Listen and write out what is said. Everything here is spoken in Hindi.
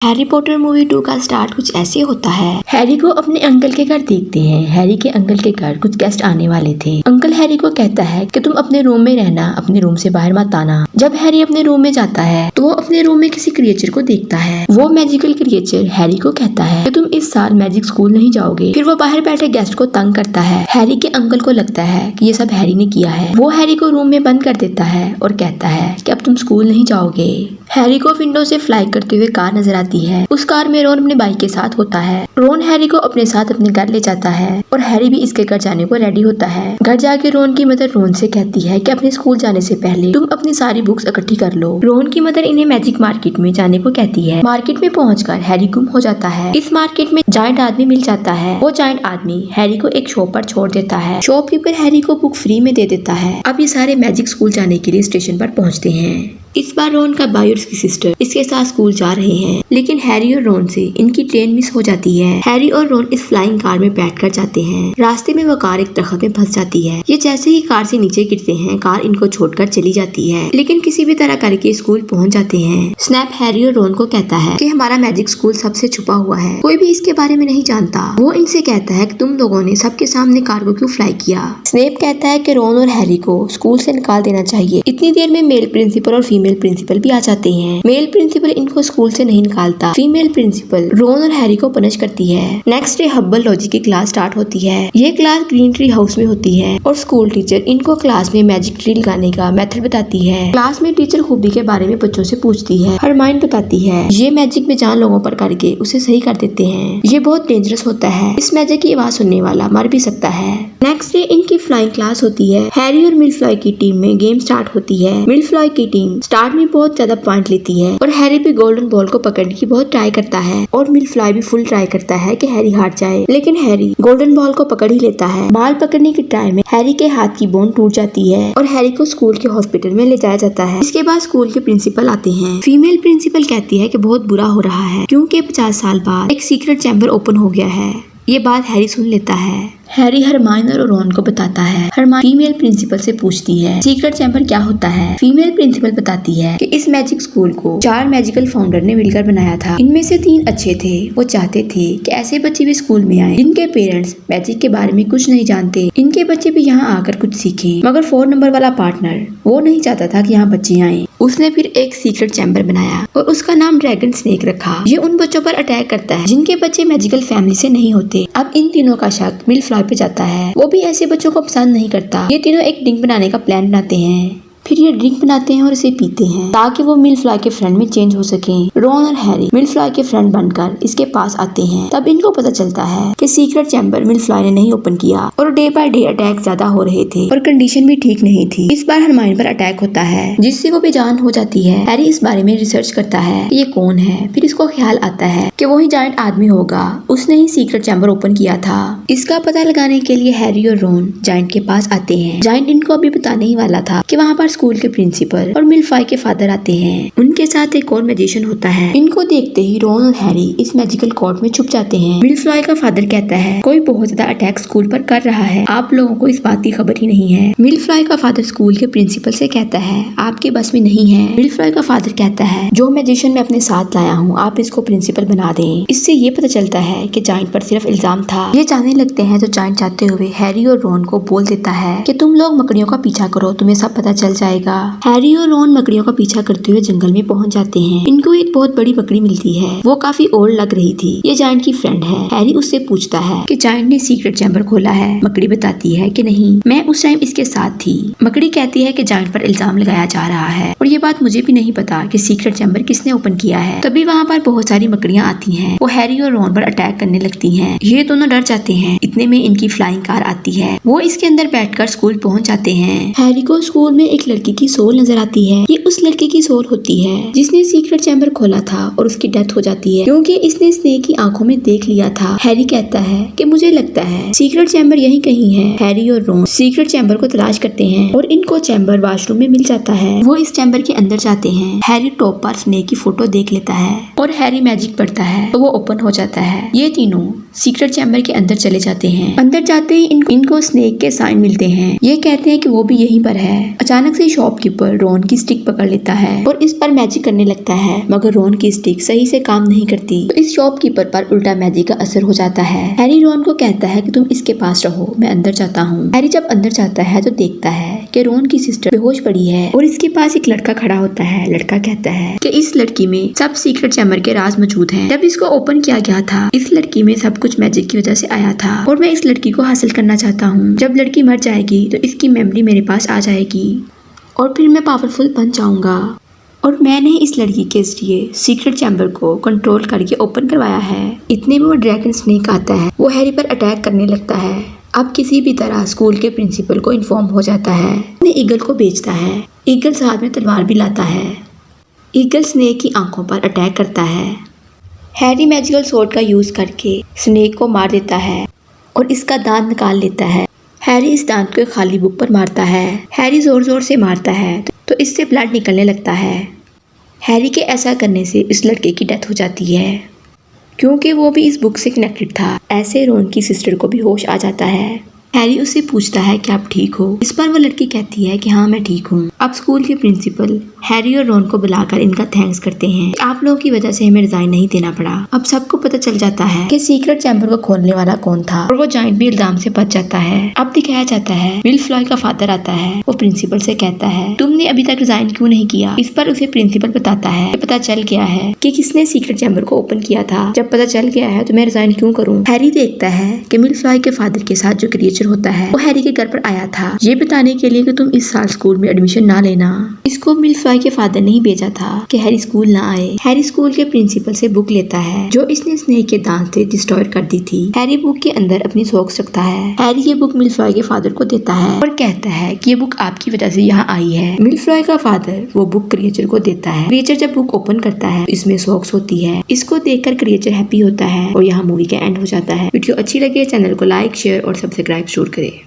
हैरी पॉटर मूवी 2 का स्टार्ट कुछ ऐसे होता है। हैरी को अपने अंकल के घर देखते हैं। हैरी के अंकल के घर कुछ गेस्ट आने वाले थे। अंकल हैरी को कहता है कि तुम अपने रूम में रहना, अपने रूम से बाहर मत आना। जब हैरी अपने रूम में जाता है तो वो अपने रूम में किसी क्रिएचर को देखता है। वो मैजिकल क्रिएचर हैरी को कहता है कि तुम इस साल मैजिक स्कूल नहीं जाओगे। फिर वो बाहर बैठे गेस्ट को तंग करता है। हैरी के अंकल को लगता है कि ये सब हैरी ने किया है। वो हैरी को रूम में बंद कर देता है और कहता है कि अब तुम स्कूल नहीं जाओगे। हैरी को विंडो से फ्लाई करते हुए कार नजर आती है। उस कार में रोन अपने भाई के साथ होता है। रोन हैरी को अपने साथ अपने घर ले जाता है और हैरी भी इसके घर जाने को रेडी होता है। घर जाके रोन की मदर रोन से कहती है कि अपने स्कूल जाने से पहले तुम अपनी सारी बुक्स इकट्ठी कर लो। रोन की मदर इन्हें मैजिक मार्केट में जाने को कहती है। मार्केट में पहुंचकर हैरी गुम हो जाता है। इस मार्केट में जायंट आदमी मिल जाता है। वो जायंट आदमी हैरी को एक शॉप पर छोड़ देता है। शॉपकीपर हैरी को बुक फ्री में दे देता है। अब ये सारे मैजिक स्कूल जाने के लिए स्टेशन पर पहुँचते हैं। इस बार रोन का भाई और उसकी सिस्टर इसके साथ स्कूल जा रहे हैं, लेकिन हैरी और रोन से इनकी ट्रेन मिस हो जाती है। हैरी और रोन इस फ्लाइंग कार में बैठकर जाते हैं। रास्ते में वो कार एक दरख्त में फंस जाती है। ये जैसे ही कार से नीचे गिरते हैं, कार इनको छोड़कर चली जाती है, लेकिन किसी भी तरह करके स्कूल पहुंच जाते हैं। स्नैप हैरी और रोन को कहता है कि हमारा मैजिक स्कूल सबसे छुपा हुआ है, कोई भी इसके बारे में नहीं जानता। वो इनसे कहता है कि तुम लोगों ने सबके सामने कार को क्यों फ्लाई किया। स्नेप कहता है कि रोन और हैरी को स्कूल से निकाल देना चाहिए। इतनी देर में मेल प्रिंसिपल और फीमेल प्रिंसिपल भी आ जाते हैं। मेल प्रिंसिपल इनको स्कूल से नहीं निकालता। फीमेल प्रिंसिपल रोन और हैरी को पनिश करती है। नेक्स्ट डे हब्बल लॉजिक की क्लास स्टार्ट होती है। ये क्लास ग्रीन ट्री हाउस में होती है और स्कूल टीचर इनको क्लास में मैजिक ट्री लगाने का मेथड बताती है। क्लास में टीचर खूबी के बारे में बच्चों से पूछती है। हरमाइन बताती है ये मैजिक बेजान लोगों पर करके उसे सही कर देते हैं। ये बहुत डेंजरस होता है, इस मैजिक की आवाज सुनने वाला मर भी सकता है। नेक्स्ट डे इनकी फ्लाइंग क्लास होती है। हैरी और मिलफ्लॉय की टीम में गेम स्टार्ट होती है। मिलफ्लॉय की टीम स्टार्ट में बहुत ज्यादा पॉइंट लेती है और हैरी भी गोल्डन बॉल को पकड़ने की बहुत ट्राई करता है और मिलफ्लॉय भी फुल ट्राई करता है कि हैरी हार जाए, लेकिन हैरी गोल्डन बॉल को पकड़ ही लेता है। बॉल पकड़ने की ट्राई में हैरी के हाथ की बोन टूट जाती है और हैरी को स्कूल के हॉस्पिटल में ले जाया जाता है। इसके बाद स्कूल के प्रिंसिपल आते हैं। फीमेल प्रिंसिपल कहती है कि बहुत बुरा हो रहा है क्योंकि 50 साल बाद एक सीक्रेट चैम्बर ओपन हो गया है। ये बात हैरी सुन लेता है। हैरी हरमाइन और रोन को बताता है। हरमाइन फीमेल प्रिंसिपल से पूछती है सीक्रेट चैम्बर क्या होता है। फीमेल प्रिंसिपल बताती है कि इस मैजिक स्कूल को 4 मैजिकल फाउंडर ने मिलकर बनाया था। इनमें से 3 अच्छे थे। वो चाहते थे कि ऐसे बच्चे भी स्कूल में आए जिनके पेरेंट्स मैजिक के बारे में कुछ नहीं जानते। इनके बच्चे भी यहाँ आकर कुछ सीखें, मगर 4 नंबर वाला पार्टनर वो नहीं चाहता था कि यहाँ बच्चे आए। उसने फिर एक सीक्रेट चैम्बर बनाया और उसका नाम ड्रैगन स्नेक रखा। ये उन बच्चों पर अटैक करता है जिनके बच्चे मैजिकल फैमिली से नहीं होते। अब इन तीनों का शक मिलफ्लॉय पे जाता है। वो भी ऐसे बच्चों को पसंद नहीं करता। ये तीनों एक ड्रिंक बनाने का प्लान बनाते हैं। फिर ये ड्रिंक बनाते हैं और इसे पीते हैं ताकि वो मिलफ्लॉय के फ्रेंड में चेंज हो सके। रोन और हैरी मिलफ्लॉय के फ्रेंड बनकर इसके पास आते हैं। तब इनको पता चलता है कि सीक्रेट चैम्बर मिलफ्लॉय ने नहीं ओपन किया और डे बाय डे अटैक ज्यादा हो रहे थे और कंडीशन भी ठीक नहीं थी। इस बार हरमाइन पर अटैक होता है जिससे वो बेजान हो जाती है। हैरी इस बारे में रिसर्च करता है ये कौन है। फिर इसको ख्याल आता है कि वही जायंट आदमी होगा, उसने ही सीक्रेट चैम्बर ओपन किया था। इसका पता लगाने के लिए हैरी और रोन जायंट के पास आते हैं। जायंट इनको अभी बताने ही वाला था कि वहाँ पर स्कूल के प्रिंसिपल और मिलफ्लॉय के फादर आते हैं। उनके साथ एक और मैजिशियन होता है। इनको देखते ही रोन और हैरी इस मैजिकल कोर्ट में छुप जाते हैं। मिलफ्लॉय का फादर कहता है कोई बहुत ज्यादा अटैक स्कूल पर कर रहा है, आप लोगों को इस बात की खबर ही नहीं है। मिलफ्लॉय का फादर स्कूल के प्रिंसिपल से कहता है आपके बस में नहीं है। मिलफ्लॉय का फादर कहता है जो मैजिशियन मैं अपने साथ लाया हूँ आप इसको प्रिंसिपल बना दें। इससे ये पता चलता है कि जायंट पर सिर्फ इल्जाम था। ये जाने लगते हैं तो जायंट जाते हुए हैरी और रोन को बोल देता है कि तुम लोग मकड़ियों का पीछा करो, तुम्हें सब पता चल जाएगा। हैरी और रोन मकड़ियों का पीछा करते हुए जंगल में पहुंच जाते हैं। इनको एक बहुत बड़ी मकड़ी मिलती है। वो काफी ओल्ड लग रही थी। ये जायंट की फ्रेंड है। हैरी उससे पूछता है कि जायंट ने सीक्रेट चैम्बर खोला है। मकड़ी बताती है कि नहीं, मैं उस टाइम इसके साथ थी। मकड़ी कहती है कि जायंट पर इल्जाम लगाया जा रहा है और ये बात मुझे भी नहीं पता कि सीक्रेट चैम्बर किसने ओपन किया है। तभी वहाँ पर बहुत सारी मकड़ियाँ आती हैं। वो हैरी और रोन पर अटैक करने लगती हैं। ये दोनों डर जाते हैं। इतने में इनकी फ्लाइंग कार आती है। वो इसके अंदर बैठकर स्कूल पहुंच जाते हैं। हैरी को स्कूल में एक लड़की की सोल नजर आती है। ये उस लड़की की सोल होती है जिसने सीक्रेट चैम्बर खोला था और उसकी डेथ हो जाती है क्योंकि इसने स्नेक की आंखों में देख लिया था। हैरी कहता है कि मुझे लगता है सीक्रेट चैम्बर यहीं कहीं है। हैरी और रोन सीक्रेट चैम्बर को तलाश करते हैं और इनको चैम्बर वॉशरूम में मिल जाता है। वो इस चैम्बर के अंदर जाते हैं। हैरी टॉप पर स्नेक की फोटो देख लेता है और हैरी मैजिक पढ़ता है तो वो ओपन हो जाता है। ये तीनों सीक्रेट चैम्बर के अंदर चले जाते हैं। अंदर जाते ही इनको स्नेक के साइन मिलते हैं। ये कहते हैं कि वो भी यहीं पर है। अचानक से से शॉपकीपर रॉन की स्टिक पकड़ लेता है और इस पर मैजिक करने लगता है, मगर रॉन की स्टिक सही से काम नहीं करती। तो इस शॉपकीपर पर उल्टा मैजिक का असर हो जाता है। हैरी रॉन को कहता है कि तुम इसके पास रहो, मैं अंदर जाता हूँ। हैरी जब अंदर जाता है तो देखता है कि रॉन की सिस्टर बेहोश पड़ी है और इसके पास एक लड़का खड़ा होता है। लड़का कहता है कि इस लड़की में सब सीक्रेट चैम्बर के राज मौजूद हैं। जब इसको ओपन किया गया था, इस लड़की में सब कुछ मैजिक की वजह से आया था और मैं इस लड़की को हासिल करना चाहता हूँ। जब लड़की मर जाएगी तो इसकी मेमोरी मेरे पास आ जाएगी और फिर मैं पावरफुल बन जाऊंगा। और मैंने इस लड़की के जरिए सीक्रेट चैम्बर को कंट्रोल करके ओपन करवाया है। इतने में वो ड्रैगन स्नेक आता है। वो हैरी पर अटैक करने लगता है। अब किसी भी तरह स्कूल के प्रिंसिपल को इन्फॉर्म हो जाता है। वो ईगल को बेचता है। ईगल साथ में तलवार भी लाता है। ईगल स्नेक की आंखों पर अटैक करता है। हैरी मैजिकल स्वॉर्ड का यूज करके स्नेक को मार देता है और इसका दांत निकाल लेता है। हैरी इस दांत को खाली बुक पर मारता है। हैरी जोर जोर से मारता है तो इससे ब्लड निकलने लगता है। हैरी के ऐसा करने से इस लड़के की डेथ हो जाती है क्योंकि वो भी इस बुक से कनेक्टेड था। ऐसे रॉन की सिस्टर को भी होश आ जाता है। हैरी उससे पूछता है कि आप ठीक हो। इस पर वो लड़की कहती है कि हाँ मैं ठीक हूँ। अब स्कूल के प्रिंसिपल हैरी और रॉन को बुलाकर इनका थैंक्स करते हैं। आप लोगों की वजह से हमें रिजाइन नहीं देना पड़ा। अब सबको पता चल जाता है कि सीक्रेट चैम्बर को खोलने वाला कौन था और वो जाइंट भी इल्जाम से बच जाता है। अब दिखाया जाता है विल्फ्लॉय का फादर आता है। वो प्रिंसिपल से कहता है तुमने अभी तक रिजाइन क्यों नहीं किया। इस पर उसे प्रिंसिपल बताता है पता चल गया है कि किसने सीक्रेट चैम्बर को ओपन किया था। जब पता चल गया है तो मैं रिजाइन क्यों करूँ। हैरी देखता है कि विल्फ्लॉय के फादर के साथ जो क्रिएचर होता है वो हैरी के घर पर आया था ये बताने के लिए कि तुम इस साल स्कूल में एडमिशन ना लेना। इसको विल्फ्लॉय के फादर ने ही भेजा था कि हैरी स्कूल ना आए। हैरी स्कूल के प्रिंसिपल से बुक लेता है जो इसने स्नेक के दांत से डिस्ट्रॉय कर दी थी। हैरी बुक के अंदर अपनी सॉक्स रखता है। हैरी ये बुक विल्फ्लॉय के फादर को देता है और कहता है कि ये बुक आपकी वजह से यहाँ आई है। विल्फ्लॉय का फादर वो बुक क्रिएचर को देता है। क्रिएचर जब बुक ओपन करता है इसमें सॉक्स होती है। इसको देखकर क्रिएचर हैप्पी होता है और यहाँ मूवी का एंड हो जाता है। वीडियो अच्छी लगे चैनल को लाइक शेयर और सब्सक्राइब जरूर करें।